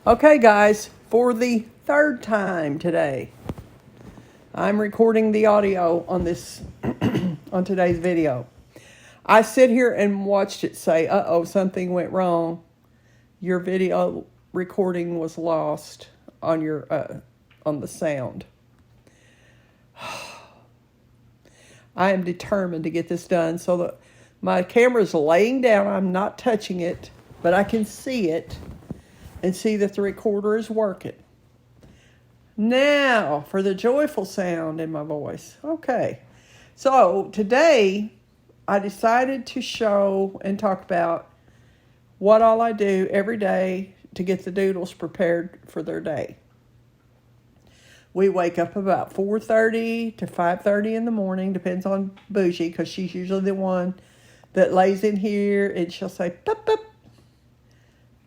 Okay, guys, for the third time today, I'm recording the audio on this on today's video. I sit here and watched it say, "Uh-oh, something went wrong. Your video recording was lost on your on the sound." I am determined to get this done so that my camera's laying down. I'm not touching it, but I can see it and see that the recorder is working. Now, for the joyful sound in my voice. Okay. So, today, I decided to show and talk about what all I do every day to get the Doodles prepared for their day. We wake up about 4:30 to 5:30 in the morning, depends on Bougie, because she's usually the one that lays in here, and she'll say, "Pup, pup,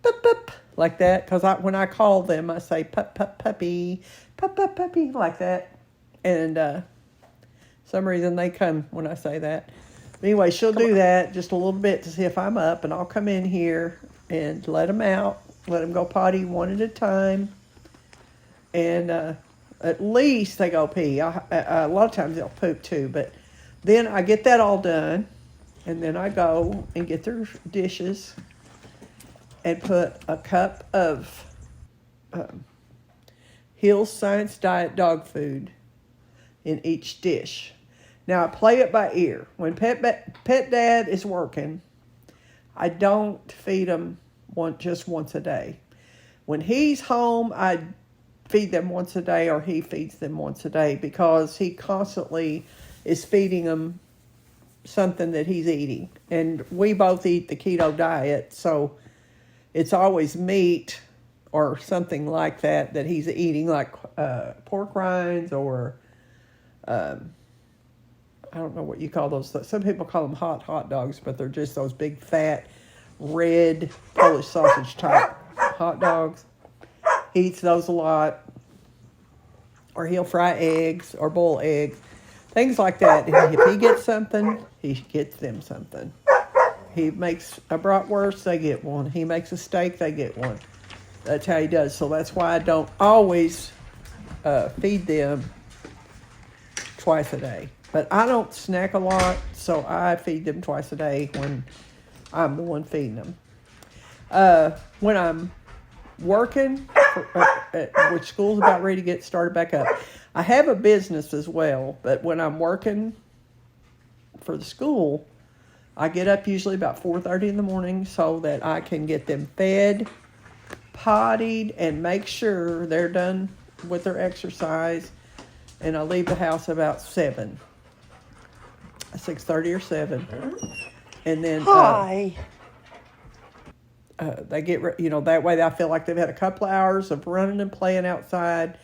pup, pup," like that, because when I call them, I say, "Pup, pup, puppy, pup, pup, puppy," like that. And some reason they come when I say that. But anyway, she'll do that just a little bit to see if I'm up, and I'll come in here and let them out, let them go potty one at a time, and at least they go pee. A lot of times they'll poop too, but then I get that all done, and then I go and get their dishes and put a cup of Hill's Science Diet dog food in each dish. Now, I play it by ear. When Pet Dad is working, I don't feed them just once a day. When he's home, I feed them once a day, or he feeds them once a day, because he constantly is feeding them something that he's eating. And we both eat the keto diet, so it's always meat or something like that he's eating, like pork rinds, or I don't know what you call those. Some people call them hot dogs, but they're just those big fat red Polish sausage type hot dogs. He eats those a lot. Or he'll fry eggs or boil eggs. Things like that. If he gets something, he gets them something. He makes a bratwurst, they get one. He makes a steak, they get one. That's how he does. So that's why I don't always feed them twice a day. But I don't snack a lot, so I feed them twice a day when I'm the one feeding them. When I'm working, which school's about ready to get started back up. I have a business as well, but when I'm working for the school, I get up usually about 4:30 in the morning so that I can get them fed, pottied, and make sure they're done with their exercise. And I leave the house about 6:30 or 7. And then they get, that way I feel like they've had a couple of hours of running and playing outside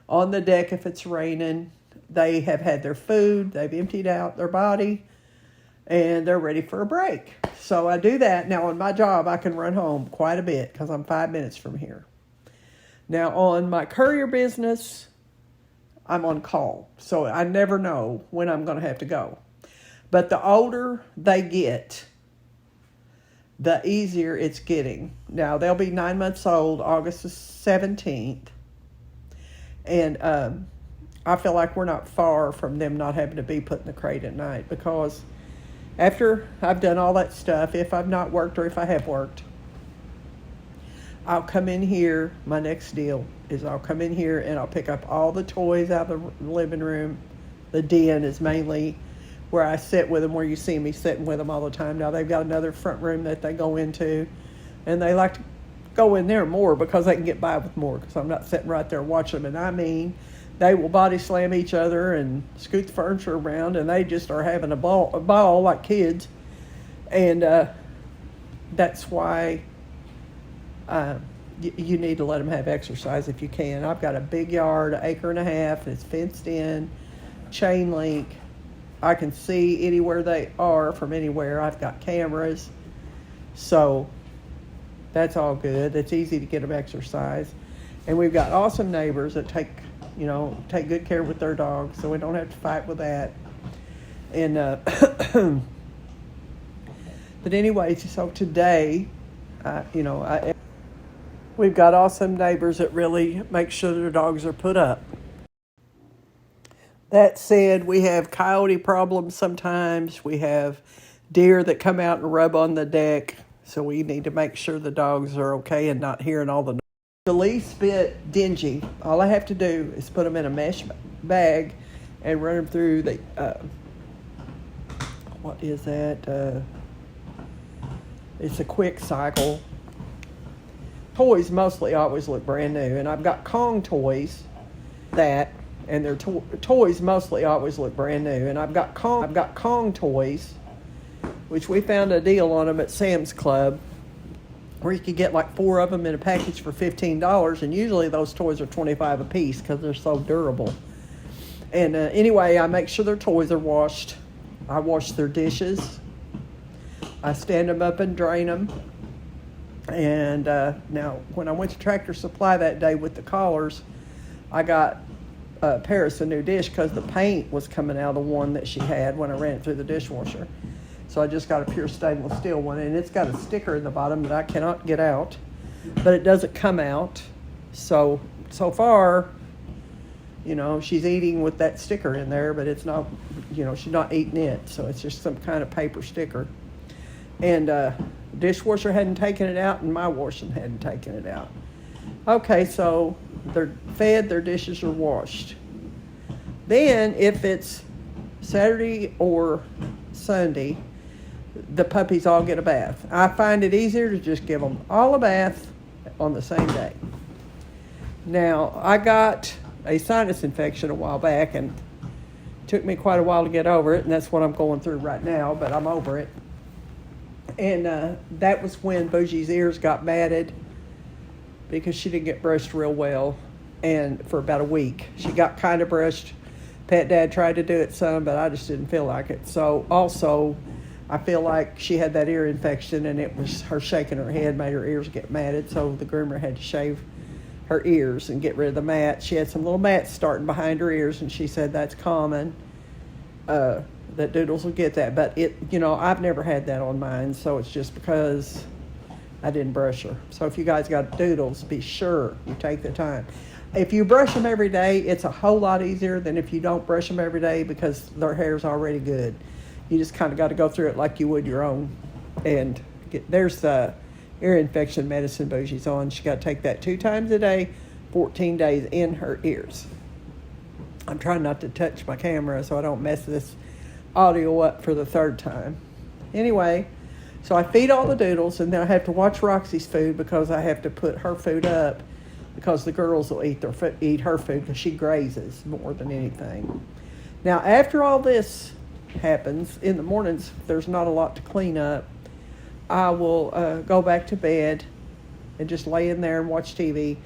on the deck if it's raining. They have had their food, they've emptied out their body, and they're ready for a break. So I do that. Now on my job, I can run home quite a bit because I'm 5 minutes from here. Now on my courier business, I'm on call. So I never know when I'm going to have to go. But the older they get, the easier it's getting. Now, they'll be 9 months old, August the 17th. And I feel like we're not far from them not having to be put in the crate at night, because after I've done all that stuff, if I've not worked or if I have worked, I'll come in here. My next deal is I'll come in here and I'll pick up all the toys out of the living room. The den is mainly where I sit with them, where you see me sitting with them all the time. Now, they've got another front room that they go into, and they like to go in there more because they can get by with more, because I'm not sitting right there watching them. And I mean, they will body slam each other and scoot the furniture around, and they just are having a ball like kids. And that's why you need to let them have exercise if you can. I've got a big yard, 1.5 acres, and it's fenced in, chain link. I can see anywhere they are from anywhere. I've got cameras. So that's all good. It's easy to get them exercise. And we've got awesome neighbors that take good care with their dogs, so we don't have to fight with that. And but anyway, so today, We've got awesome neighbors that really make sure their dogs are put up. That said, we have coyote problems sometimes. We have deer that come out and rub on the deck. So we need to make sure the dogs are okay and not hearing all the noise. The least bit dingy. All I have to do is put them in a mesh bag and run them through the, what is that? It's a quick cycle. Toys mostly always look brand new. And I've got Kong toys that, and their toys mostly always look brand new. And I've got Kong toys, which we found a deal on them at Sam's Club, where you could get like 4 of them in a package for $15, and usually those toys are $25 a piece because they're so durable. And anyway, I make sure their toys are washed. I wash their dishes. I stand them up and drain them. And now, when I went to Tractor Supply that day with the collars, I got Paris a new dish because the paint was coming out of the one that she had when I ran it through the dishwasher. So I just got a pure stainless steel one, and it's got a sticker in the bottom that I cannot get out, but it doesn't come out. So far, you know, she's eating with that sticker in there, but it's not, you know, she's not eating it. So it's just some kind of paper sticker. And dishwasher hadn't taken it out, and my washing hadn't taken it out. Okay, so they're fed, their dishes are washed. Then if it's Saturday or Sunday, the puppies all get a bath. I find it easier to just give them all a bath on the same day. Now, I got a sinus infection a while back, and it took me quite a while to get over it, and that's what I'm going through right now, but I'm over it. And that was when Bougie's ears got matted because she didn't get brushed real well, and for about a week. She got kind of brushed. Pet Dad tried to do it some, but I just didn't feel like it. So also, I feel like she had that ear infection, and it was her shaking her head made her ears get matted, so the groomer had to shave her ears and get rid of the mat. She had some little mats starting behind her ears, and she said that's common, that Doodles will get that. But it, you know, I've never had that on mine, so it's just because I didn't brush her. So if you guys got Doodles, be sure you take the time. If you brush them every day, it's a whole lot easier than if you don't brush them every day because their hair's already good. You just kind of got to go through it like you would your own. And there's the ear infection medicine Bougie's on. She got to take that 2 times a day, 14 days in her ears. I'm trying not to touch my camera so I don't mess this audio up for the 3rd time. Anyway, so I feed all the Doodles, and then I have to watch Roxy's food because I have to put her food up because the girls will eat her food because she grazes more than anything. Now, after all this happens, in the mornings, there's not a lot to clean up. I will go back to bed and just lay in there and watch TV,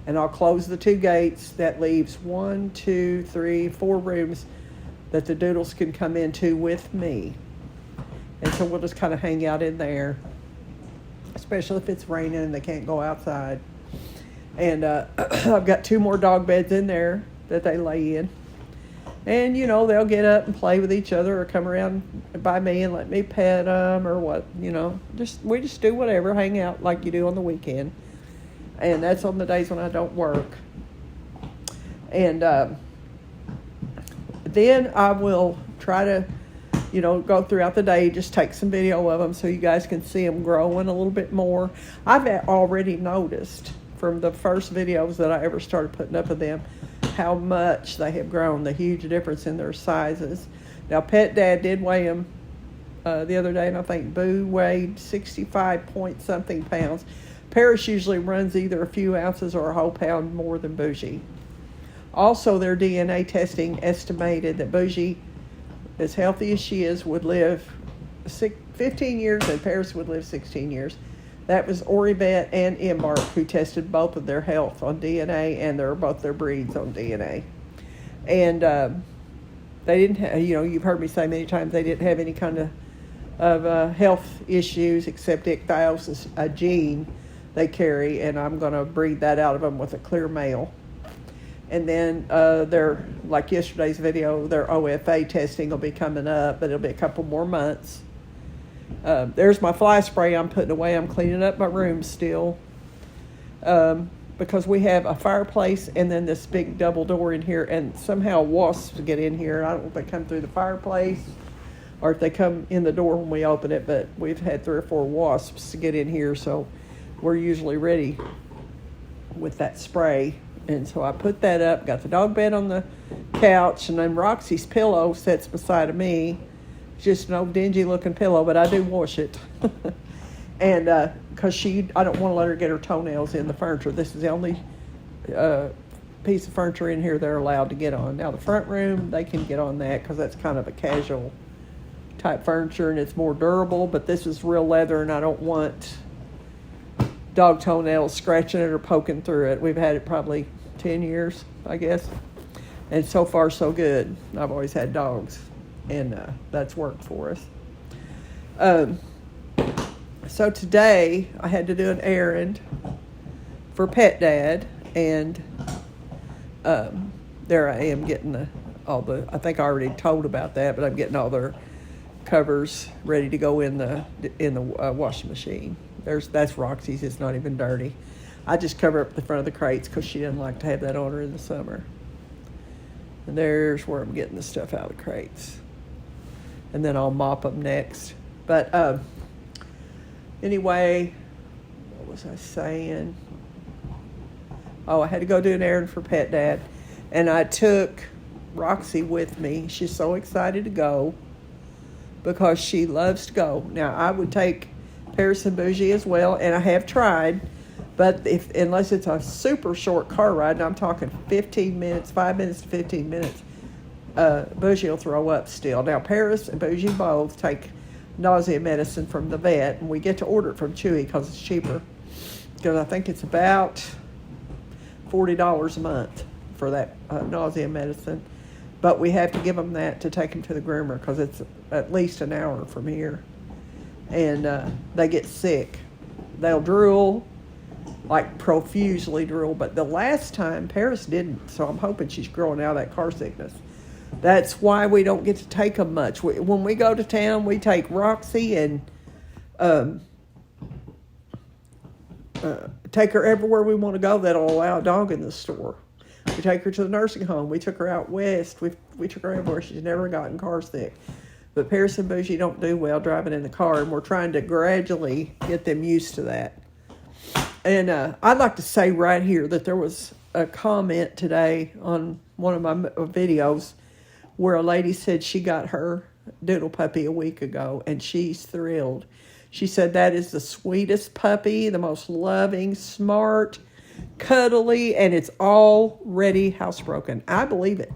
and I'll close the 2 gates. That leaves 1, 2, 3, 4 rooms that the Doodles can come into with me. And so we'll just kind of hang out in there, especially if it's raining and they can't go outside. And I've got 2 more dog beds in there that they lay in. And, you know, they'll get up and play with each other or come around by me and let me pet them or what, you know. We just do whatever, hang out like you do on the weekend. And that's on the days when I don't work. And then I will try to, you know, go throughout the day, just take some video of them so you guys can see them growing a little bit more. I've already noticed from the first videos that I ever started putting up of them how much they have grown, the huge difference in their sizes. Now, Pet Dad did weigh them the other day, and I think Boo weighed 65 point something pounds. Paris usually runs either a few ounces or a whole pound more than Bougie. Also, their DNA testing estimated that Bougie, as healthy as she is, would live 15 years, and Paris would live 16 years. That was Orivet and Embark, who tested both of their health on DNA, and both their breeds on DNA. And they didn't have, you know, you've heard me say many times they didn't have any kind of health issues except ichthyosis, a gene they carry, and I'm going to breed that out of them with a clear male. And then like yesterday's video, their OFA testing will be coming up, but it'll be a couple more months. There's my fly spray I'm putting away. I'm cleaning up my room still. because we have a fireplace and then this big double door in here, and somehow wasps get in here. I don't know if they come through the fireplace or if they come in the door when we open it, but we've had 3 or 4 wasps to get in here, so we're usually ready with that spray. And so I put that up, got the dog bed on the couch, and then Roxy's pillow sits beside of me. It's just an old dingy looking pillow, but I do wash it. And because I don't want to let her get her toenails in the furniture. This is the only piece of furniture in here they're allowed to get on. Now the front room, they can get on that because that's kind of a casual type furniture and it's more durable, but this is real leather and I don't want dog toenails scratching it or poking through it. We've had it probably 10 years, I guess. And so far so good. I've always had dogs and that's worked for us. So today I had to do an errand for Pet Dad, and there I am getting all the, I think I already told about that, but I'm getting all their covers ready to go in the washing machine. That's Roxy's. It's not even dirty. I just cover up the front of the crates because she doesn't like to have that on her in the summer. And there's where I'm getting the stuff out of the crates. And then I'll mop them next. But anyway, what was I saying? Oh, I had to go do an errand for Pet Dad. And I took Roxy with me. She's so excited to go because she loves to go. Now, I would take Paris and Bougie as well, and I have tried. But unless it's a super short car ride, and I'm talking 15 minutes, 5 minutes to 15 minutes, Bougie will throw up still. Now, Paris and Bougie both take nausea medicine from the vet, and we get to order it from Chewy because it's cheaper. Because I think it's about $40 a month for that nausea medicine. But we have to give them that to take them to the groomer because it's at least an hour from here. And they get sick. They'll drool, like profusely drool. But the last time, Paris didn't. So I'm hoping she's growing out of that car sickness. That's why we don't get to take them much. When we go to town, we take Roxy and take her everywhere we want to go that'll allow a dog in the store. We take her to the nursing home. We took her out west. We took her everywhere. She's never gotten car sick. But Paris and Bougie don't do well driving in the car, and we're trying to gradually get them used to that. And I'd like to say right here that there was a comment today on one of my videos where a lady said she got her Doodle puppy a week ago, and she's thrilled. She said that is the sweetest puppy, the most loving, smart, cuddly, and it's already housebroken. I believe it.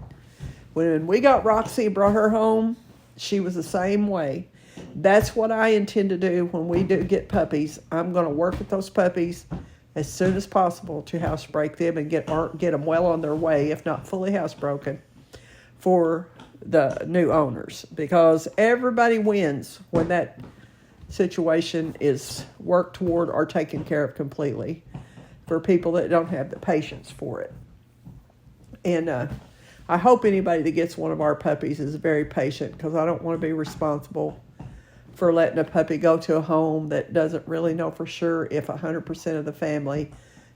When we got Roxy and brought her home, she was the same way. That's what I intend to do when we do get puppies. I'm going to work with those puppies as soon as possible to housebreak them and get them well on their way, if not fully housebroken, for the new owners. Because everybody wins when that situation is worked toward or taken care of completely for people that don't have the patience for it. And I hope anybody that gets one of our puppies is very patient, because I don't want to be responsible for letting a puppy go to a home that doesn't really know for sure if 100% of the family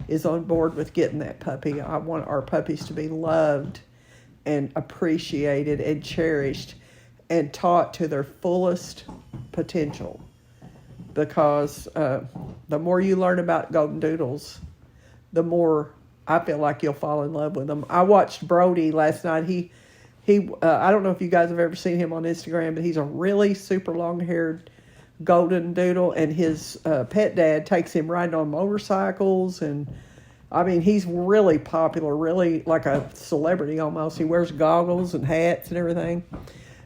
is on board with getting that puppy. I want our puppies to be loved and appreciated and cherished and taught to their fullest potential. Because the more you learn about Goldendoodles, the more I feel like you'll fall in love with them. I watched Brody last night. He I don't know if you guys have ever seen him on Instagram, but he's a really super long-haired Goldendoodle, and his pet dad takes him riding on motorcycles, and I mean, he's really popular, really like a celebrity almost. He wears goggles and hats and everything.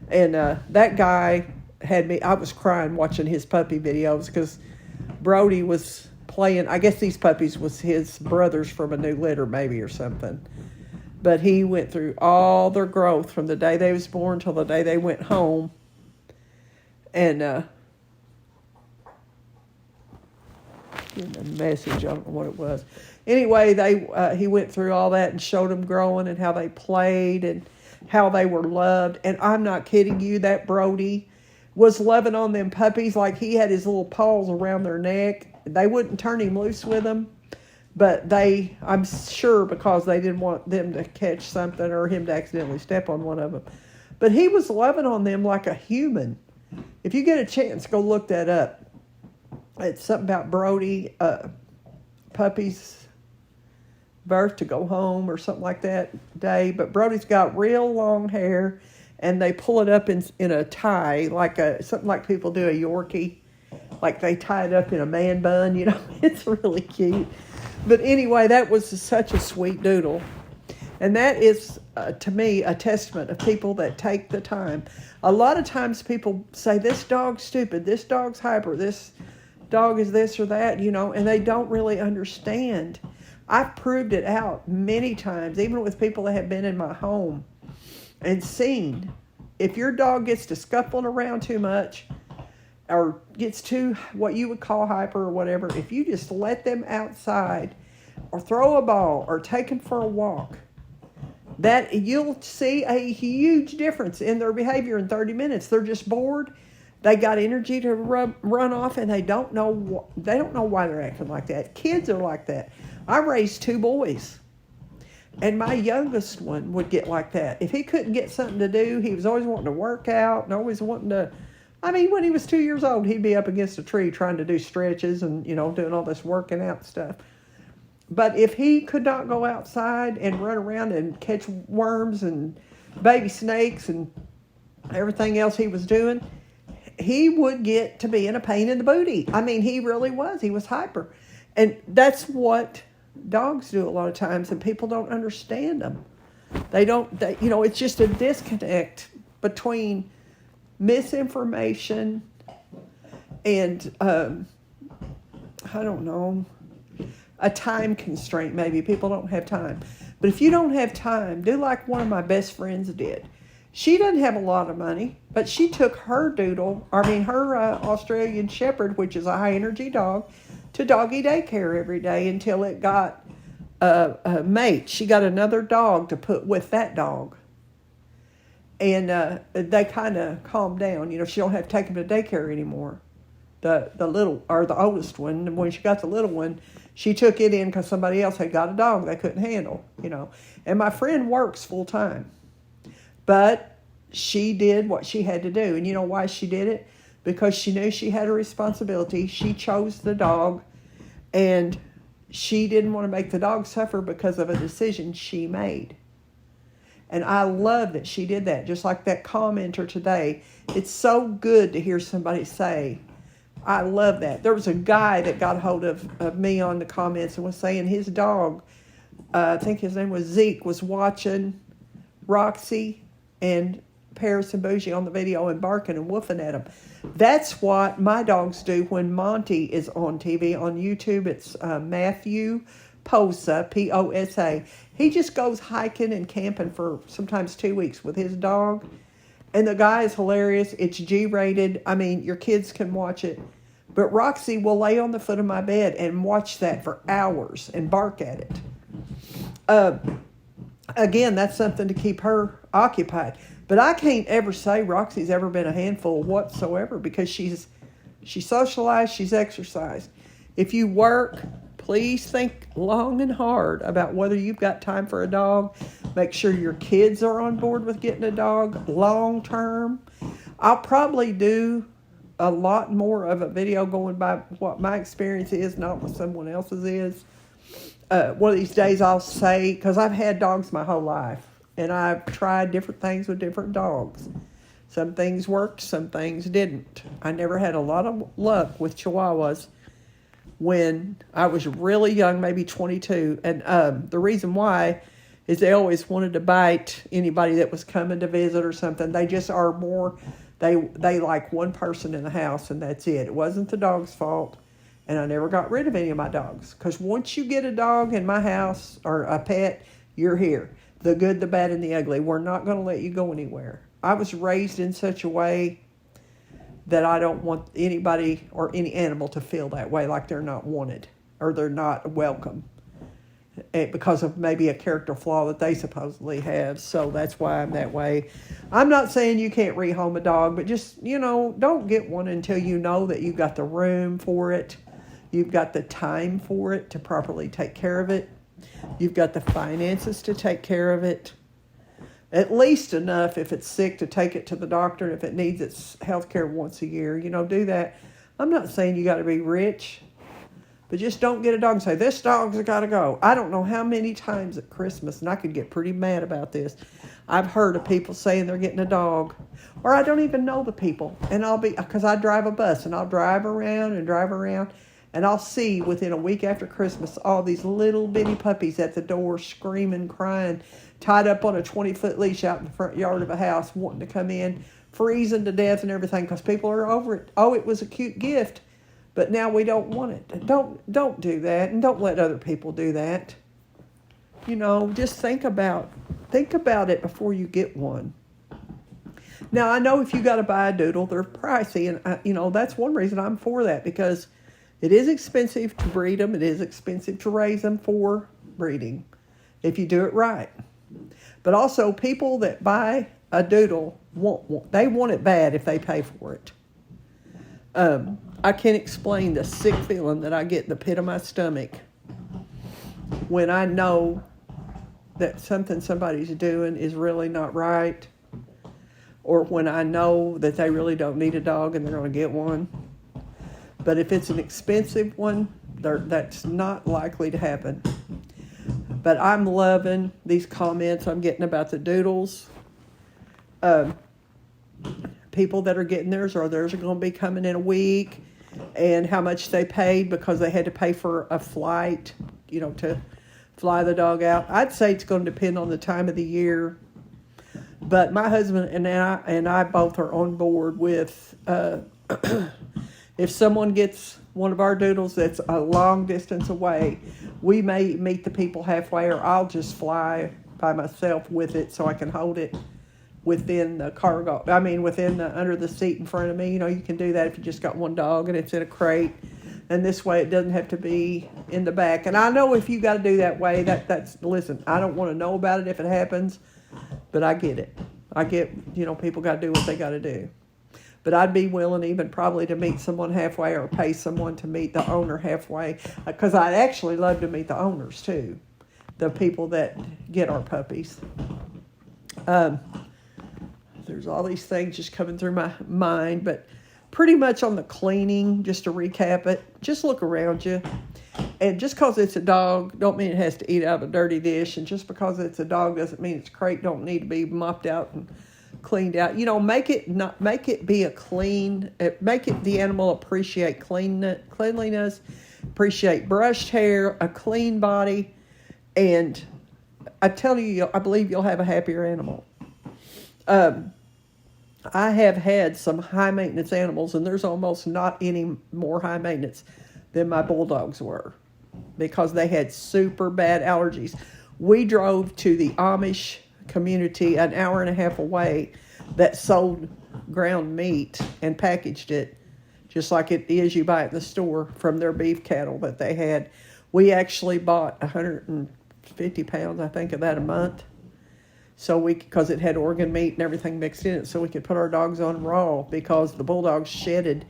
And that guy had me, I was crying watching his puppy videos because Brody was playing, I guess these puppies was his brothers from a new litter maybe or something. But he went through all their growth from the day they was born till the day they went home. And getting a message, I don't know what it was. Anyway, he went through all that and showed them growing and how they played and how they were loved. And I'm not kidding you, that Brody was loving on them puppies like he had his little paws around their neck. They wouldn't turn him loose with them. But I'm sure because they didn't want them to catch something or him to accidentally step on one of them. But he was loving on them like a human. If you get a chance, go look that up. It's something about Brody, puppy's birth to go home or something like that day. But Brody's got real long hair, and they pull it up in a tie, like something like people do a Yorkie. Like they tie it up in a man bun, you know. It's really cute. But anyway, that was such a sweet doodle. And that is, to me, a testament of people that take the time. A lot of times people say, this dog's stupid, this dog's hyper, this dog is this or that, you know, and they don't really understand. I've proved it out many times, even with people that have been in my home and seen. If your dog gets to scuffling around too much or gets too what you would call hyper or whatever, if you just let them outside or throw a ball or take them for a walk, that you'll see a huge difference in their behavior in 30 minutes. They're just bored. They got energy to run off, and they don't know why they're acting like that. Kids are like that. I raised 2 boys, and my youngest one would get like that. If he couldn't get something to do, he was always wanting to work out and always wanting to. I mean, when he was 2 years old, he'd be up against a tree trying to do stretches and, you know, doing all this working out stuff. But if he could not go outside and run around and catch worms and baby snakes and everything else he was doing, he would get to being a pain in the booty. I mean, he really was. He was hyper. And that's what dogs do a lot of times, and people don't understand them. You know, it's just a disconnect between misinformation and, I don't know, a time constraint maybe. People don't have time. But if you don't have time, do like one of my best friends did. She doesn't have a lot of money, but she took her her Australian Shepherd, which is a high-energy dog, to doggy daycare every day until it got a mate. She got another dog to put with that dog. And they kind of calmed down. You know, she don't have to take them to daycare anymore. The oldest one, when she got the little one, she took it in because somebody else had got a dog they couldn't handle, you know. And my friend works full time. But she did what she had to do. And you know why she did it? Because she knew she had a responsibility. She chose the dog. And she didn't want to make the dog suffer because of a decision she made. And I love that she did that. Just like that commenter today. It's so good to hear somebody say, I love that. There was a guy that got hold of me on the comments and was saying his dog, I think his name was Zeke, was watching Roxy and Paris and Bougie on the video and barking and woofing at him. That's what my dogs do when Monty is on TV. On YouTube, it's Matthew Posa, Posa. He just goes hiking and camping for sometimes 2 weeks with his dog. And the guy is hilarious. It's G-rated. I mean, your kids can watch it. But Roxy will lay on the foot of my bed and watch that for hours and bark at it. Again, that's something to keep her occupied. But I can't ever say Roxy's ever been a handful whatsoever because she's socialized, she's exercised. If you work, please think long and hard about whether you've got time for a dog. Make sure your kids are on board with getting a dog long term. I'll probably do a lot more of a video going by what my experience is, not what someone else's is. One of these days I'll say, because I've had dogs my whole life, and I've tried different things with different dogs. Some things worked, some things didn't. I never had a lot of luck with Chihuahuas when I was really young, maybe 22. And the reason why is they always wanted to bite anybody that was coming to visit or something. They just are more, they like one person in the house, and that's it. It wasn't the dog's fault. And I never got rid of any of my dogs. Because once you get a dog in my house or a pet, you're here. The good, the bad, and the ugly. We're not going to let you go anywhere. I was raised in such a way that I don't want anybody or any animal to feel that way, like they're not wanted or they're not welcome because of maybe a character flaw that they supposedly have. So that's why I'm that way. I'm not saying you can't rehome a dog, but just, don't get one until you know that you got the room for it. You've got the time for it to properly take care of it. You've got the finances to take care of it. At least enough if it's sick to take it to the doctor, and if it needs its health care once a year, do that. I'm not saying you got to be rich, but just don't get a dog and say, this dog's got to go. I don't know how many times at Christmas, and I could get pretty mad about this, I've heard of people saying they're getting a dog, or I don't even know the people, and because I drive a bus, and I'll drive around, and I'll see within a week after Christmas all these little bitty puppies at the door screaming, crying, tied up on a 20-foot leash out in the front yard of a house, wanting to come in, freezing to death and everything because people are over it. Oh, it was a cute gift, but now we don't want it. Don't do that, and don't let other people do that. Just think about it before you get one. Now, I know if you got to buy a doodle, they're pricey, and that's one reason I'm for that, because it is expensive to breed them. It is expensive to raise them for breeding if you do it right. But also, people that buy a doodle, they want it bad if they pay for it. I can't explain the sick feeling that I get in the pit of my stomach when I know that something somebody's doing is really not right, or when I know that they really don't need a dog and they're going to get one. But if it's an expensive one, that's not likely to happen. But I'm loving these comments I'm getting about the doodles. People that are getting theirs, or theirs are going to be coming in a week, and how much they paid because they had to pay for a flight, to fly the dog out. I'd say it's going to depend on the time of the year. But my husband and I both are on board with if someone gets one of our doodles that's a long distance away, we may meet the people halfway, or I'll just fly by myself with it so I can hold it within the under the seat in front of me. You can do that if you just got one dog and it's in a crate. And this way it doesn't have to be in the back. And I know if you got to do that way, listen, I don't want to know about it if it happens, but I get it. I get, people got to do what they got to do. But I'd be willing even probably to meet someone halfway, or pay someone to meet the owner halfway, because I'd actually love to meet the owners too, the people that get our puppies. There's all these things just coming through my mind, but pretty much on the cleaning, just to recap it, just look around you. And just because it's a dog don't mean it has to eat out of a dirty dish. And just because it's a dog doesn't mean its crate don't need to be mopped out and cleaned out. Make it be a clean, make it the animal appreciate cleanliness, appreciate brushed hair, a clean body. And I tell you, I believe you'll have a happier animal. I have had some high maintenance animals, and there's almost not any more high maintenance than my bulldogs were, because they had super bad allergies. We drove to the Amish community an hour and a half away that sold ground meat and packaged it just like it is you buy it in the store from their beef cattle that they had. We actually bought 150 pounds, I think, of that a month. Because it had organ meat and everything mixed in it, so we could put our dogs on raw, because the bulldogs shedded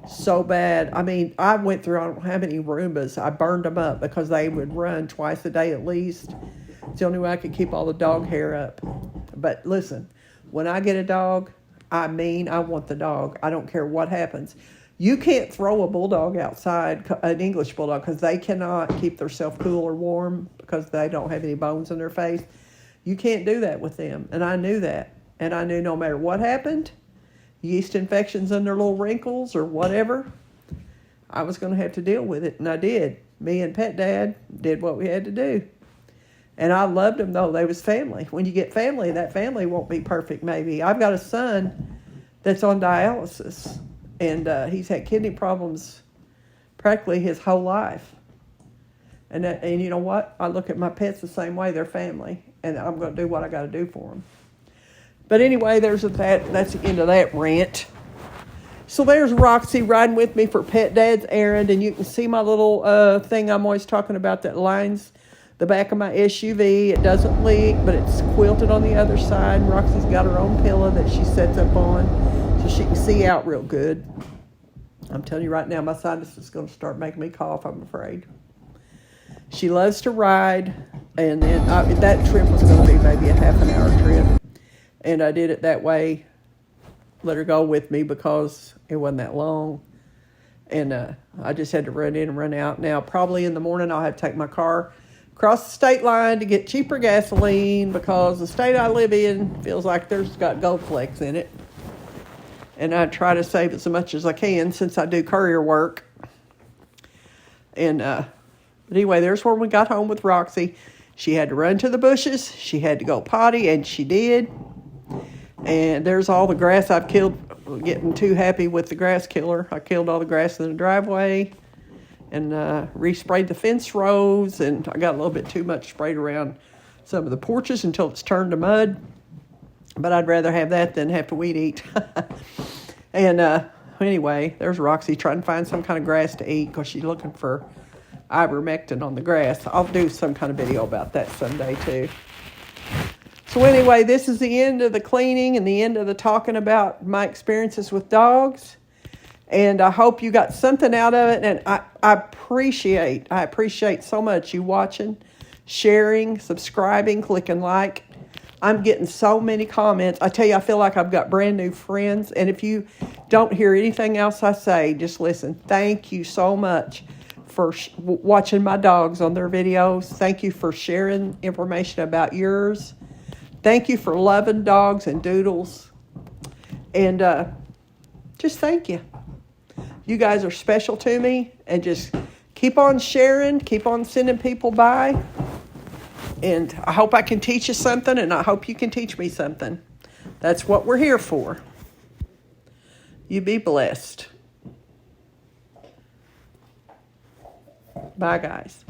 so bad. I went through, I don't know how many Roombas. I burned them up because they would run twice a day at least. It's the only way I could keep all the dog hair up. But listen, when I get a dog, I want the dog. I don't care what happens. You can't throw a bulldog outside, an English bulldog, because they cannot keep themselves cool or warm because they don't have any bones in their face. You can't do that with them. And I knew that. And I knew no matter what happened, yeast infections in their little wrinkles or whatever, I was going to have to deal with it. And I did. Me and Pet Dad did what we had to do. And I loved them, though. They was family. When you get family, that family won't be perfect, maybe. I've got a son that's on dialysis. And he's had kidney problems practically his whole life. And you know what? I look at my pets the same way. They're family. And I'm going to do what I got to do for them. But anyway, that's the end of that rant. So there's Roxy riding with me for Pet Dad's errand. And you can see my little thing I'm always talking about that lines the back of my SUV. It doesn't leak, but it's quilted on the other side. Roxy's got her own pillow that she sets up on so she can see out real good. I'm telling you right now, my sinus is going to start making me cough, I'm afraid. She loves to ride, and then that trip was going to be maybe a half an hour trip, and I did it that way, let her go with me because it wasn't that long, and I just had to run in and run out. Now, probably in the morning, I'll have to take my car across the state line to get cheaper gasoline because the state I live in feels like there's got gold flakes in it, and I try to save as much as I can since I do courier work, and but anyway, there's where we got home with Roxy. She had to run to the bushes. She had to go potty, and she did. And there's all the grass I've killed. Getting too happy with the grass killer. I killed all the grass in the driveway and resprayed the fence rows. And I got a little bit too much sprayed around some of the porches until it's turned to mud. But I'd rather have that than have to weed eat. And anyway, there's Roxy trying to find some kind of grass to eat because she's looking for ivermectin on the grass. I'll do some kind of video about that someday too. So anyway, this is the end of the cleaning and the end of the talking about my experiences with dogs. And I hope you got something out of it. And I appreciate so much you watching, sharing, subscribing, clicking like. I'm getting so many comments. I tell you, I feel like I've got brand new friends. And if you don't hear anything else I say, just listen. Thank you so much for watching my dogs on their videos. Thank you for sharing information about yours. Thank you for loving dogs and doodles. And just thank you. You guys are special to me. And just keep on sharing. Keep on sending people by. And I hope I can teach you something. And I hope you can teach me something. That's what we're here for. You be blessed. Bye, guys.